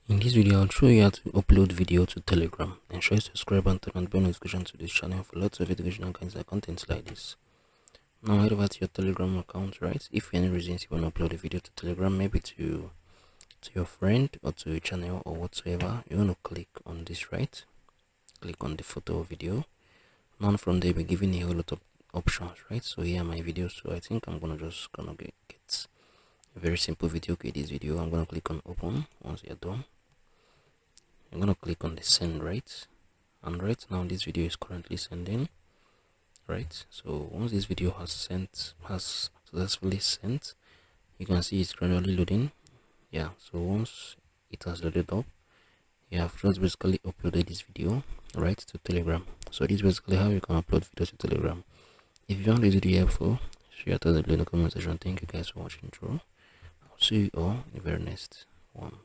In this video, I'll show you how to upload video to Telegram. Ensure you subscribe and turn on bell notification to this channel for lots of educational kinds of content like this. Now head over to your Telegram account, right? If for any reasons you want to upload a video to Telegram, maybe to your friend or to your channel or whatsoever, you want to click on this, right? Click on the photo or video. Now from there, we're given a whole lot of options, right? So here are my videos. So I think I'm gonna get a very simple video. Okay, this video, I'm gonna click on open. Once you're done, I'm gonna click on the send, right? And right now this video is currently sending, right? So once this video has successfully sent, you can see it's gradually loading. Yeah, so once it has loaded up, you have just basically uploaded this video right to Telegram. So this is basically how you can upload videos to Telegram. If you found this video helpful, share it in the comment section. Thank you guys for watching. I'll see you all in the very next one.